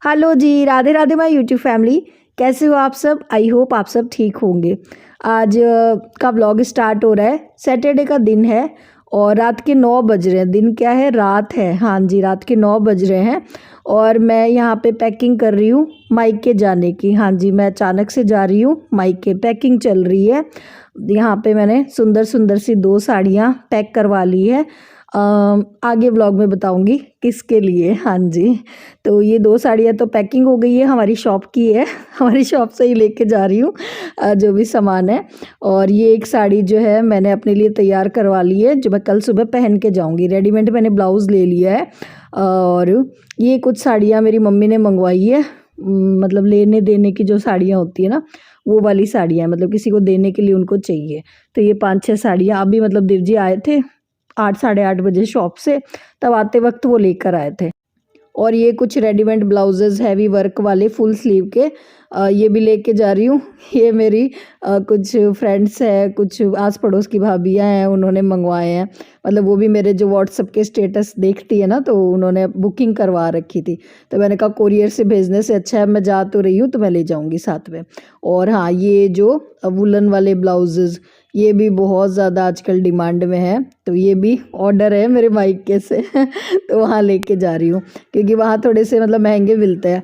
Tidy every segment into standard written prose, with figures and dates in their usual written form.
Hello ji, Radhe Radhe my YouTube family. कैसे हो आप सब? आई होप आप सब ठीक होंगे। आज का व्लॉग स्टार्ट हो रहा है। सैटरडे का दिन है और रात के 9 बज रहे हैं। दिन क्या है? रात है। हाँ जी, रात के 9 बज रहे हैं और मैं यहाँ पे पैकिंग कर रही हूँ मायके जाने की। हाँ जी, मैं अचानक से जा रही हूँ मायके। पैकिंग चल रही है। यहाँ पे मैंने सुंदर सुंदर सी 2 साड़ियाँ पैक करवा ली है। आगे व्लॉग में बताऊंगी किसके लिए। हाँ जी, तो ये 2 साड़ियाँ तो पैकिंग हो गई है, हमारी शॉप की है। हमारी शॉप से ही लेके जा रही हूँ जो भी सामान है। और ये एक साड़ी जो है मैंने अपने लिए तैयार करवा ली है, जो मैं कल सुबह पहन के जाऊँगी। रेडीमेड मैंने ब्लाउज़ ले लिया है। और ये कुछ साड़ियाँ मेरी मम्मी ने मंगवाई है। मतलब लेने देने की जो साड़ियाँ होती है ना, वो वाली साड़ियाँ, मतलब किसी को देने के लिए उनको चाहिए। तो ये 5-6 साड़ियाँ अभी, मतलब देव जी आए थे 8 साढ़े 8 बजे शॉप से, तब आते वक्त वो लेकर आए थे। और ये कुछ रेडीमेड ब्लाउजेज़ हैवी वर्क वाले फुल स्लीव के, ये भी लेके जा रही हूँ। ये मेरी कुछ फ्रेंड्स हैं, कुछ आस पड़ोस की भाभियाँ हैं, उन्होंने मंगवाए हैं। मतलब वो भी मेरे जो व्हाट्सएप के स्टेटस देखती है ना, तो उन्होंने बुकिंग करवा रखी थी। तो मैंने कहा कोरियर से भेजने से अच्छा है, मैं जा तो रही हूँ तो मैं ले जाऊँगी साथ में। और हाँ, ये जो वुलन वाले ब्लाउजेज़, ये भी बहुत ज़्यादा आजकल डिमांड में है। तो ये भी ऑर्डर है मेरे मायके से तो वहाँ लेके जा रही हूँ, क्योंकि वहाँ थोड़े से मतलब महंगे मिलते हैं।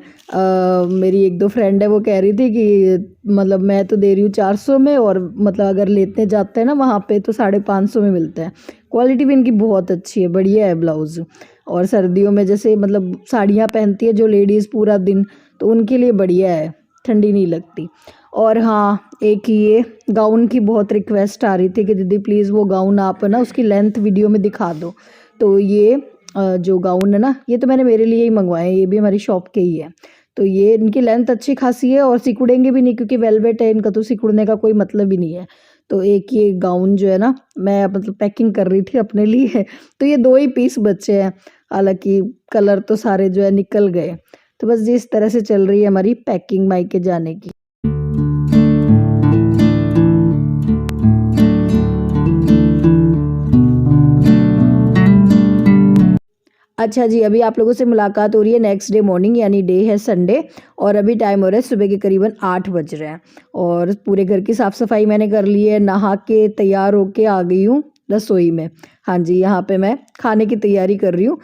मेरी 1-2 फ्रेंड है, वो कह रही थी कि मतलब मैं तो दे रही हूँ 400 में, और मतलब अगर लेते जाते हैं ना वहाँ पे तो 550 में मिलते हैं। क्वालिटी भी इनकी बहुत अच्छी है, बढ़िया है ब्लाउज़। और सर्दियों में जैसे मतलब साड़ियाँ पहनती है जो लेडीज़ पूरा दिन, तो उनके लिए बढ़िया है, ठंडी नहीं लगती। और हाँ, एक ये गाउन की बहुत रिक्वेस्ट आ रही थी कि दीदी प्लीज़ वो गाउन आप ना उसकी लेंथ वीडियो में दिखा दो। तो ये जो गाउन है ना, ये तो मैंने मेरे लिए ही मंगवाए हैं, ये भी हमारी शॉप के ही है। तो ये इनकी लेंथ अच्छी खासी है और सिकुड़ेंगे भी नहीं, क्योंकि वेलवेट है, इनका तो सिकुड़ने का कोई मतलब ही नहीं है। तो एक ये गाउन जो है ना, मैं मतलब पैकिंग कर रही थी अपने लिए तो ये 2 ही पीस बचे हैं, हालांकि कलर तो सारे जो है निकल गए। तो बस इस तरह से चल रही है हमारी पैकिंग मायके जाने की। अच्छा जी, अभी आप लोगों से मुलाकात हो रही है नेक्स्ट डे मॉर्निंग, यानी डे है संडे। और अभी टाइम हो रहा है सुबह के करीबन 8 बज रहे हैं। और पूरे घर की साफ़ सफाई मैंने कर ली है, नहा के तैयार होके आ गई हूँ रसोई में। हाँ जी, यहाँ पे मैं खाने की तैयारी कर रही हूँ।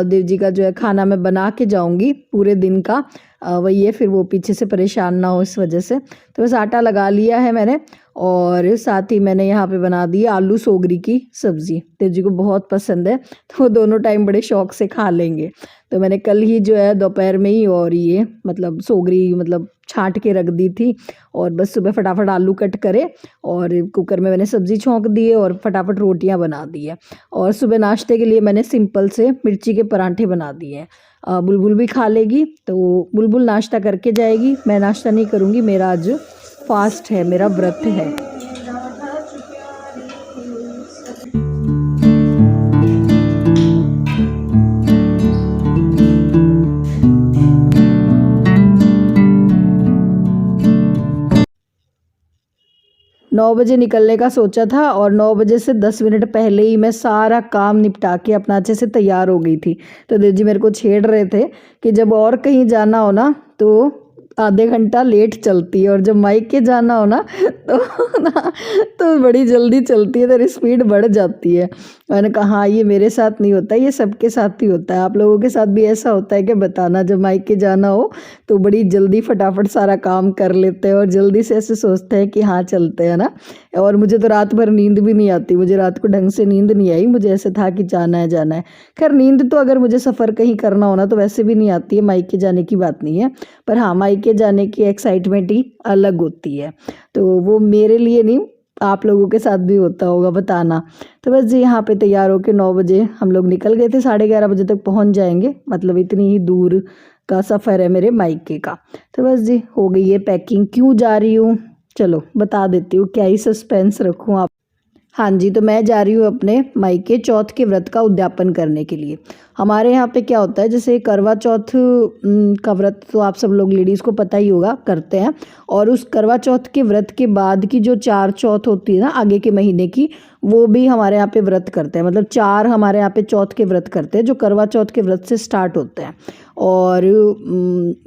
देव जी का जो है खाना मैं बना के जाऊँगी पूरे दिन का। वही है, फिर वो पीछे से परेशान ना हो इस वजह से। तो बस आटा लगा लिया है मैंने, और साथ ही मैंने यहाँ पे बना दी आलू सोगरी की सब्ज़ी। देव जी को बहुत पसंद है, तो वो दोनों टाइम बड़े शौक से खा लेंगे। तो मैंने कल ही जो है दोपहर में ही, और ये मतलब सोगरी मतलब छाँट के रख दी थी, और बस सुबह फटाफट आलू कट करे और कुकर में मैंने सब्ज़ी छौंक दी है और फटाफट रोटियां बना दी है। और सुबह नाश्ते के लिए मैंने सिंपल से मिर्ची के परांठे बना दिए हैं। बुलबुल भी खा लेगी, तो बुलबुल नाश्ता करके जाएगी, मैं नाश्ता नहीं करूँगी, मेरा आज फास्ट है, मेरा व्रत है। 9 बजे निकलने का सोचा था, और 9 बजे से 10 मिनट पहले ही मैं सारा काम निपटा के अपना अच्छे से तैयार हो गई थी। तो देव जी मेरे को छेड़ रहे थे कि जब और कहीं जाना हो ना तो आधे घंटा लेट चलती है, और जब मायके जाना हो ना तो ना तो बड़ी जल्दी चलती है, तेरी स्पीड बढ़ जाती है। मैंने कहा हाँ, ये मेरे साथ नहीं होता, ये सबके साथ ही होता है। आप लोगों के साथ भी ऐसा होता है कि बताना, जब मायके जाना हो तो बड़ी जल्दी फटाफट सारा काम कर लेते हैं और जल्दी से ऐसे सोचते हैं कि हाँ चलते हैं ना। और मुझे तो रात भर नींद भी नहीं आती, मुझे रात को ढंग से नींद नहीं आई, मुझे ऐसे था कि जाना है जाना है। खैर नींद तो अगर मुझे सफ़र कहीं करना हो ना तो वैसे भी नहीं आती है, मायके जाने की बात नहीं है। पर हाँ, मायके जाने की एक्साइटमेंट ही अलग होती है। तो वो मेरे लिए नहीं, आप लोगों के साथ भी होता होगा, बताना। तो बस जी, यहाँ पे तैयार होकर 9 बजे हम लोग निकल गए थे, 11:30 बजे तक पहुँच जाएंगे, मतलब इतनी ही दूर का सफ़र है मेरे मायके का। तो बस जी, हो गई है पैकिंग। क्यों जा रही हूँ चलो बता देती हूँ, क्या ही सस्पेंस रखूँ आप। हाँ जी, तो मैं जा रही हूँ अपने मायके चौथ के व्रत का उद्यापन करने के लिए। हमारे यहाँ पे क्या होता है, जैसे करवा चौथ का व्रत तो आप सब लोग लेडीज़ को पता ही होगा, करते हैं। और उस करवा चौथ के व्रत के बाद की जो 4 चौथ होती है ना आगे के महीने की, वो भी हमारे यहाँ पे व्रत करते हैं। मतलब 4 हमारे यहाँ पे चौथ के व्रत करते हैं जो करवा चौथ के व्रत से स्टार्ट होते हैं। और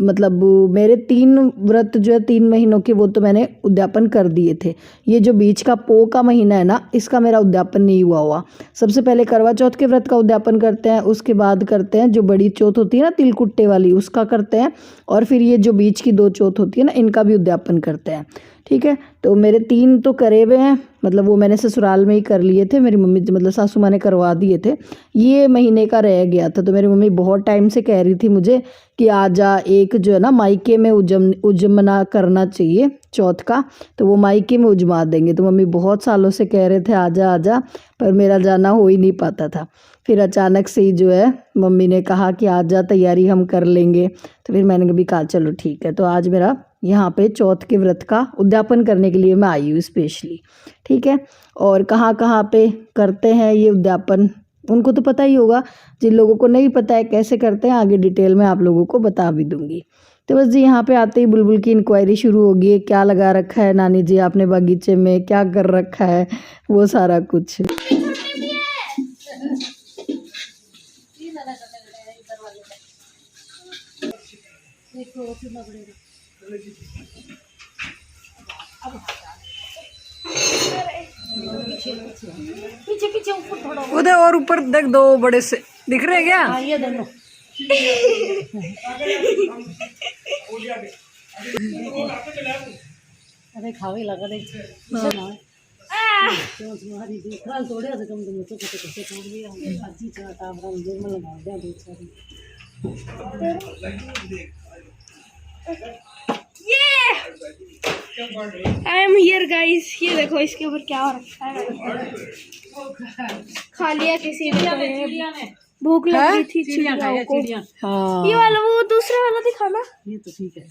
मतलब मेरे 3 व्रत जो है 3 महीनों के वो तो मैंने उद्यापन कर दिए थे। ये जो बीच का पो का महीना है ना, इसका मेरा उद्यापन नहीं हुआ। सबसे पहले करवा चौथ के व्रत का उद्यापन करते हैं, उसके बाद करते हैं जो बड़ी चौथ होती है ना तिलकुट्टे वाली, उसका करते हैं, और फिर ये जो बीच की 2 चौथ होती है ना, इनका भी उद्यापन करते हैं। ठीक है, तो मेरे 3 तो करे हुए हैं, मतलब वो मैंने ससुराल में ही कर लिए थे, मेरी मम्मी मतलब सासू माँ ने करवा दिए थे। ये महीने का रह गया था, तो मेरी मम्मी बहुत टाइम से कह रही थी मुझे कि आजा, एक जो है ना मायके में उजमना करना चाहिए चौथ का, तो वो मायके में उजमा देंगे। तो मम्मी बहुत सालों से कह रहे थे आजा आजा, पर मेरा जाना हो ही नहीं पाता था। फिर अचानक से ही जो है मम्मी ने कहा कि आजा, तैयारी हम कर लेंगे। तो फिर मैंने कभी कहा चलो ठीक है। तो आज मेरा यहाँ पे चौथ के व्रत का उद्यापन करने के लिए मैं आई हूँ स्पेशली। ठीक है, और कहाँ कहाँ पे करते हैं ये उद्यापन उनको तो पता ही होगा, जिन लोगों को नहीं पता है कैसे करते हैं आगे डिटेल में आप लोगों को बता भी दूंगी। तो बस जी यहाँ पे आते ही बुलबुल की इंक्वायरी शुरू होगी, क्या लगा रखा है नानी जी आपने बगीचे में, क्या कर रखा है, वो सारा कुछ। पीछे पीछे ऊपर थोड़ा उधर और ऊपर देख, 2 बड़े से दिख रहे हैं क्या? हाँ ये दोनों अरे खावे लगा दे तुम्हारी देखभाल थोड़े से कम तुम तो कैसे तोड़ दिया अच्छी चला काम रंग जोर में लगा दिया दो सारी ये आई एम हियर गाइस, ये देखो इसके ऊपर क्या हो रखा है। खा लिया किसी ने, भूख लगी थी चिड़ियों को। हाँ, ये वाला वो दूसरा वाला दिखाना। ये तो ठीक है।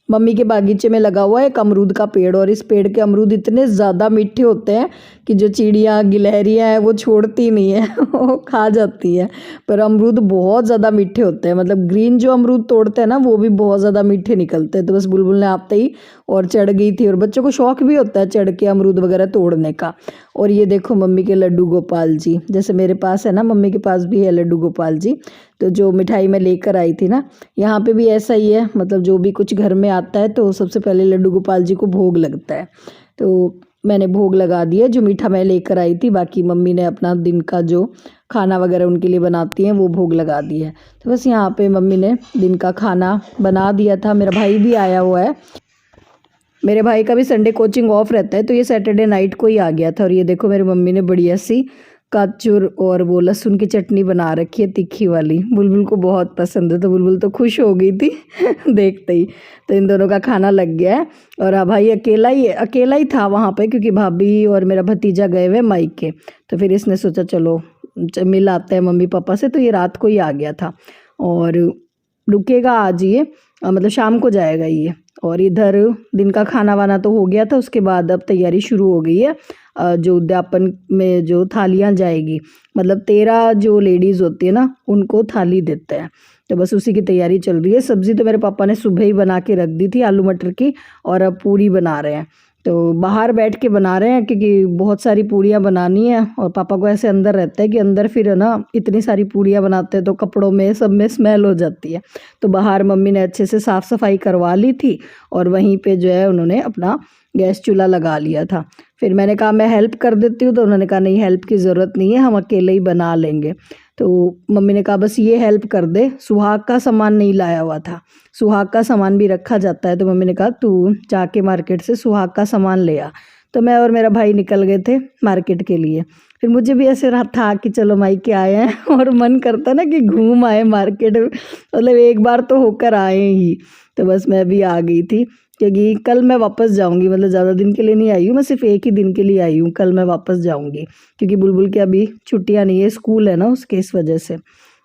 मम्मी के बागीचे में लगा हुआ है एक अमरूद का पेड़, और इस पेड़ के अमरूद इतने ज़्यादा मीठे होते हैं कि जो चिड़ियाँ गिलहरियाँ हैं वो छोड़ती नहीं है वो खा जाती है। पर अमरूद बहुत ज़्यादा मीठे होते हैं, मतलब ग्रीन जो अमरूद तोड़ते हैं ना वो भी बहुत ज़्यादा मीठे निकलते हैं। तो बस बुलबुल ने आते ही और चढ़ गई थी, और बच्चों को शौक भी होता है चढ़ के अमरूद वगैरह तोड़ने का। और ये देखो मम्मी के लड्डू गोपाल जी, जैसे मेरे पास है ना, मम्मी के पास भी है लड्डू गोपाल जी। तो जो मिठाई मैं लेकर आई थी ना, यहाँ पे भी ऐसा ही है, मतलब जो भी कुछ घर में आता है तो सबसे पहले लड्डू गोपाल जी को भोग लगता है। तो मैंने भोग लगा दिया जो मीठा मैं लेकर आई थी, बाकी मम्मी ने अपना दिन का जो खाना वगैरह उनके लिए बनाती हैं वो भोग लगा दिया है। तो बस यहाँ पे मम्मी ने दिन का खाना बना दिया था। मेरा भाई भी आया हुआ है, मेरे भाई का भी संडे कोचिंग ऑफ रहता है, तो ये सैटरडे नाइट को ही आ गया था। और ये देखो मेरी मम्मी ने बढ़िया सी काचूर और वो लहसुन की चटनी बना रखी है तीखी वाली, बुलबुल को बहुत पसंद है, तो बुलबुल तो खुश हो गई थी देखते ही। तो इन दोनों का खाना लग गया है, और भाई अकेला ही था वहाँ पे, क्योंकि भाभी और मेरा भतीजा गए हुए मायके। तो फिर इसने सोचा चलो मिल आते हैं मम्मी पापा से, तो ये रात को ही आ गया था और रुकेगा आज ये, मतलब शाम को जाएगा ये। और इधर दिन का खाना वाना तो हो गया था, उसके बाद अब तैयारी शुरू हो गई है। जो उद्यापन में जो थालियाँ जाएगी, मतलब 13 जो लेडीज़ होती है ना उनको थाली देते हैं, तो बस उसी की तैयारी चल रही है। सब्ज़ी तो मेरे पापा ने सुबह ही बना के रख दी थी आलू मटर की, और अब पूरी बना रहे हैं। तो बाहर बैठ के बना रहे हैं क्योंकि बहुत सारी पूड़ियाँ बनानी है, और पापा को ऐसे अंदर रहता है कि अंदर फिर है ना इतनी सारी पूड़ियाँ बनाते हैं तो कपड़ों में सब में स्मेल हो जाती है। तो बाहर मम्मी ने अच्छे से साफ़ सफाई करवा ली थी, और वहीं पे जो है उन्होंने अपना गैस चूल्हा लगा लिया था। फिर मैंने कहा मैं हेल्प कर देती हूँ, तो उन्होंने कहा नहीं हेल्प की ज़रूरत नहीं है, हम अकेले ही बना लेंगे। तो मम्मी ने कहा बस ये हेल्प कर दे, सुहाग का सामान नहीं लाया हुआ था, सुहाग का सामान भी रखा जाता है। तो मम्मी ने कहा तू जाके मार्केट से सुहाग का सामान ले आ। तो मैं और मेरा भाई निकल गए थे मार्केट के लिए। फिर मुझे भी ऐसे रहा था कि चलो मायके आए हैं और मन करता ना कि घूम आए मार्केट, मतलब एक बार तो होकर आए ही। तो बस मैं भी आ गई थी, क्योंकि कल मैं वापस जाऊंगी, मतलब ज़्यादा दिन के लिए नहीं आई हूँ, मैं सिर्फ एक ही दिन के लिए आई हूँ। कल मैं वापस जाऊंगी क्योंकि बुलबुल के अभी छुट्टियाँ नहीं है, स्कूल है ना उसके, इस वजह से।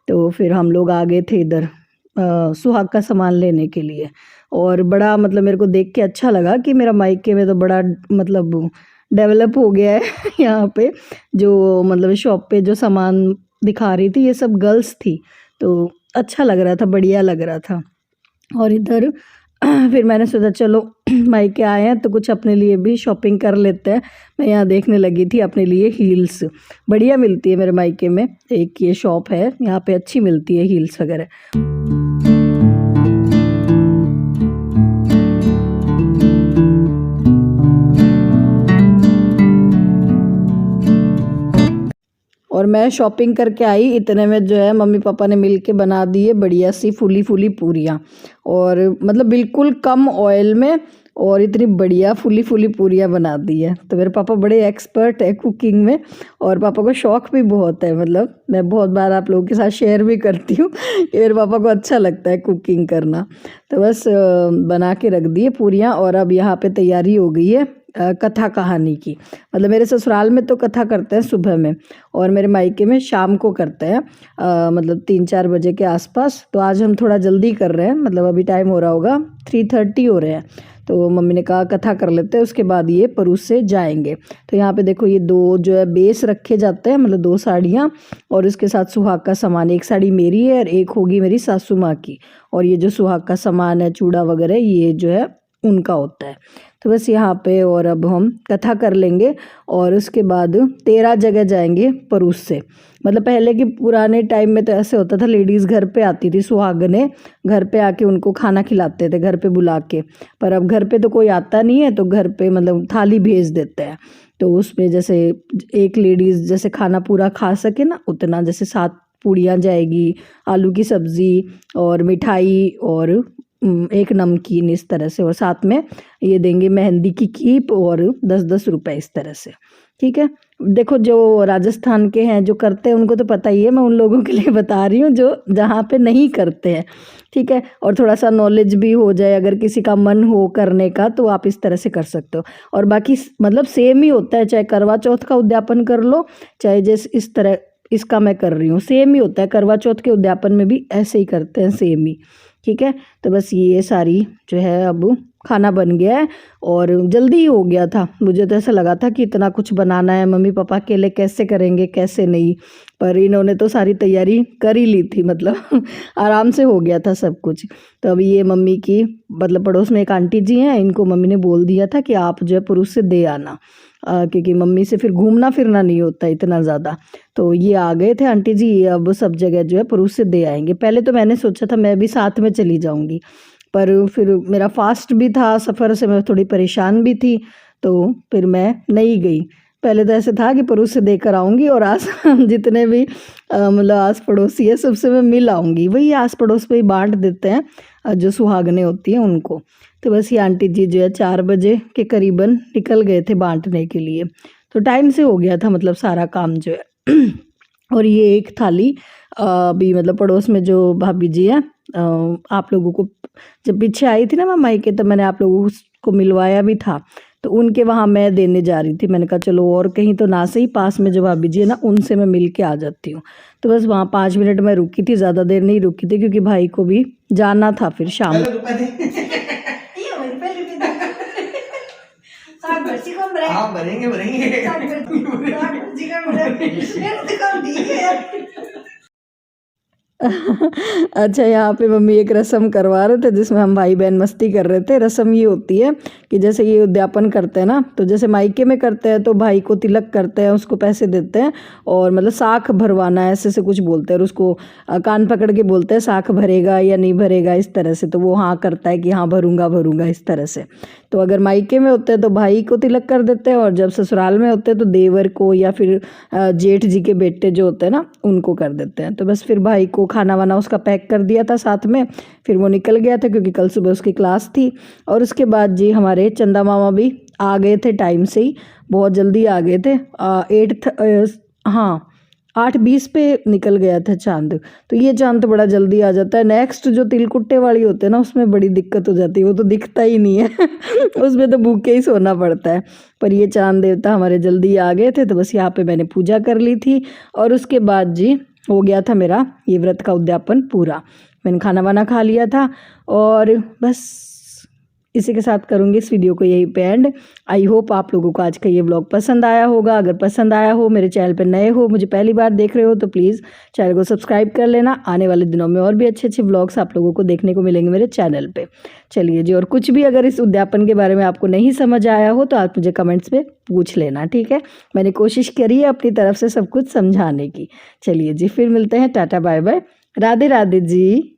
तो फिर हम लोग आ गए थे इधर सुहाग का सामान लेने के लिए। और बड़ा मतलब मेरे को देख के अच्छा लगा कि मेरा मायके में तो बड़ा मतलब डेवलप हो गया है यहाँ पे जो मतलब शॉप पे जो सामान दिखा रही थी ये सब गर्ल्स थी, तो अच्छा लग रहा था, बढ़िया लग रहा था। और इधर फिर मैंने सोचा चलो मायके आए हैं तो कुछ अपने लिए भी शॉपिंग कर लेते हैं। मैं यहाँ देखने लगी थी अपने लिए हील्स, बढ़िया मिलती है मेरे मायके में, एक ये शॉप है यहाँ पे अच्छी मिलती है हील्स वगैरह। और मैं शॉपिंग करके आई, इतने में जो है मम्मी पापा ने मिल के बना दी है बढ़िया सी फूली फूली पूरियाँ, और मतलब बिल्कुल कम ऑयल में और इतनी बढ़िया फूली फूली पूरियाँ बना दी है। तो मेरे पापा बड़े एक्सपर्ट है कुकिंग में, और पापा को शौक़ भी बहुत है, मतलब मैं बहुत बार आप लोगों के साथ शेयर भी करती हूँ कि मेरे पापा को अच्छा लगता है कुकिंग करना। तो बस बना के रख दिए पूरियाँ, और अब यहाँ पे तैयारी हो गई है कथा कहानी की। मतलब मेरे ससुराल में तो कथा करते हैं सुबह में, और मेरे मायके में शाम को करते हैं मतलब 3-4 बजे के आसपास। तो आज हम थोड़ा जल्दी कर रहे हैं, मतलब अभी टाइम हो रहा होगा 3:30 हो रहे हैं। तो मम्मी ने कहा कथा कर लेते हैं, उसके बाद ये परूस से जाएंगे। तो यहाँ पे देखो ये 2 जो है बेस रखे जाते हैं, मतलब 2 साड़ियाँ, और इसके साथ सुहाग का सामान, एक साड़ी मेरी है और एक होगी मेरी सासू माँ की, और ये जो सुहाग का सामान है चूड़ा वगैरह ये जो है उनका होता है। तो बस यहाँ पे और अब हम कथा कर लेंगे, और उसके बाद 13 जगह जाएंगे परूस से। मतलब पहले के पुराने टाइम में तो ऐसे होता था, लेडीज़ घर पे आती थी, सुहागने घर पे आके उनको खाना खिलाते थे घर पे बुला के। पर अब घर पे तो कोई आता नहीं है, तो घर पे मतलब थाली भेज देते हैं। तो उसमें जैसे एक लेडीज़ जैसे खाना पूरा खा सके ना उतना, जैसे 7 पूड़ियाँ जाएगी, आलू की सब्ज़ी और मिठाई और एक नमकीन, इस तरह से, और साथ में ये देंगे मेहंदी की कीप और 10-10 रुपए इस तरह से। ठीक है, देखो जो राजस्थान के हैं जो करते हैं उनको तो पता ही है, मैं उन लोगों के लिए बता रही हूँ जो जहाँ पे नहीं करते हैं। ठीक है, और थोड़ा सा नॉलेज भी हो जाए, अगर किसी का मन हो करने का तो आप इस तरह से कर सकते हो। और बाकी मतलब सेम ही होता है, चाहे करवा चौथ का उद्यापन कर लो, चाहे जैसे इस तरह इसका मैं कर रही हूँ, सेम ही होता है। करवा चौथ के उद्यापन में भी ऐसे ही करते हैं, सेम ही। ठीक है, तो बस ये सारी जो है अब खाना बन गया है, और जल्दी ही हो गया था। मुझे तो ऐसा लगा था कि इतना कुछ बनाना है, मम्मी पापा अकेले कैसे करेंगे कैसे नहीं, पर इन्होंने तो सारी तैयारी कर ही ली थी, मतलब आराम से हो गया था सब कुछ। तो अभी ये मम्मी की मतलब पड़ोस में एक आंटी जी हैं, इनको मम्मी ने बोल दिया था कि आप जो है पुरुष से दे आना, क्योंकि मम्मी से फिर घूमना फिरना नहीं होता इतना ज़्यादा। तो ये आ गए थे आंटी जी, अब सब जगह जो है पुरुष से दे आएंगे। पहले तो मैंने सोचा था मैं भी साथ में चली जाऊंगी, पर फिर मेरा फास्ट भी था, सफ़र से मैं थोड़ी परेशान भी थी, तो फिर मैं नहीं गई। पहले तो ऐसे था कि परूस से देकर आऊँगी, और आस जितने भी मतलब आस पड़ोसी है सबसे मैं मिल आऊँगी, वही आस पड़ोस पे ही बांट देते हैं जो सुहागने होती हैं उनको। तो बस ये आंटी जी जो है 4 बजे के करीबन निकल गए थे बांटने के लिए, तो टाइम से हो गया था मतलब सारा काम जो है। और ये एक थाली अभी मतलब पड़ोस में जो भाभी जी हैं, आप लोगों को जब पीछे आई थी ना मैं मायके, तो मैंने आप लोगों को मिलवाया भी था, तो उनके वहाँ मैं देने जा रही थी। मैंने कहा चलो और कहीं तो ना, सही पास में जो भाभी जी है ना उनसे मैं मिल के आ जाती हूँ। तो बस वहाँ 5 मिनट मैं रुकी थी, ज़्यादा देर नहीं रुकी थी, क्योंकि भाई को भी जाना था फिर शाम। अच्छा, यहाँ पे मम्मी एक रस्म करवा रहे थे जिसमें हम भाई बहन मस्ती कर रहे थे। रस्म ये होती है कि जैसे ये उद्यापन करते हैं ना, तो जैसे मायके में करते हैं तो भाई को तिलक करते हैं, उसको पैसे देते हैं, और मतलब साख भरवाना है ऐसे से कुछ बोलते हैं, और उसको कान पकड़ के बोलते हैं साख भरेगा या नहीं भरेगा, इस तरह से। तो वो हाँ करता है कि हाँ भरूंगा भरूंगा, इस तरह से। तो अगर मायके में होते हैं तो भाई को तिलक कर देते हैं, और जब ससुराल में होते हैं तो देवर को या फिर जेठ जी के बेटे जो होते हैं ना उनको कर देते हैं। तो बस फिर भाई को खाना वाना उसका पैक कर दिया था साथ में, फिर वो निकल गया था क्योंकि कल सुबह उसकी क्लास थी। और उसके बाद जी हमारे चंदा मामा भी आ गए थे टाइम से ही, बहुत जल्दी आ गए थे। 8:20 पे निकल गया था चांद। तो ये चांद तो बड़ा जल्दी आ जाता है। नेक्स्ट जो तिलकुट्टे वाली होते हैं ना उसमें बड़ी दिक्कत हो जाती है, वो तो दिखता ही नहीं है उसमें तो भूखे ही सोना पड़ता है। पर ये चांद देवता हमारे जल्दी आ गए थे, तो बस यहाँ पे मैंने पूजा कर ली थी, और उसके बाद जी हो गया था मेरा ये व्रत का उद्यापन पूरा। मैंने खाना वाना खा लिया था, और बस इसी के साथ करूँगी इस वीडियो को यहीं पे एंड। आई होप आप लोगों को आज का ये व्लॉग पसंद आया होगा। अगर पसंद आया हो, मेरे चैनल पर नए हो, मुझे पहली बार देख रहे हो, तो प्लीज़ चैनल को सब्सक्राइब कर लेना। आने वाले दिनों में और भी अच्छे अच्छे व्लॉग्स आप लोगों को देखने को मिलेंगे मेरे चैनल पे। चलिए जी, और कुछ भी अगर इस उद्यापन के बारे में आपको नहीं समझ आया हो तो आप मुझे कमेंट्स में पूछ लेना, ठीक है। मैंने कोशिश करी है अपनी तरफ से सब कुछ समझाने की। चलिए जी, फिर मिलते हैं। Tata bye bye, Radhe Radhe जी।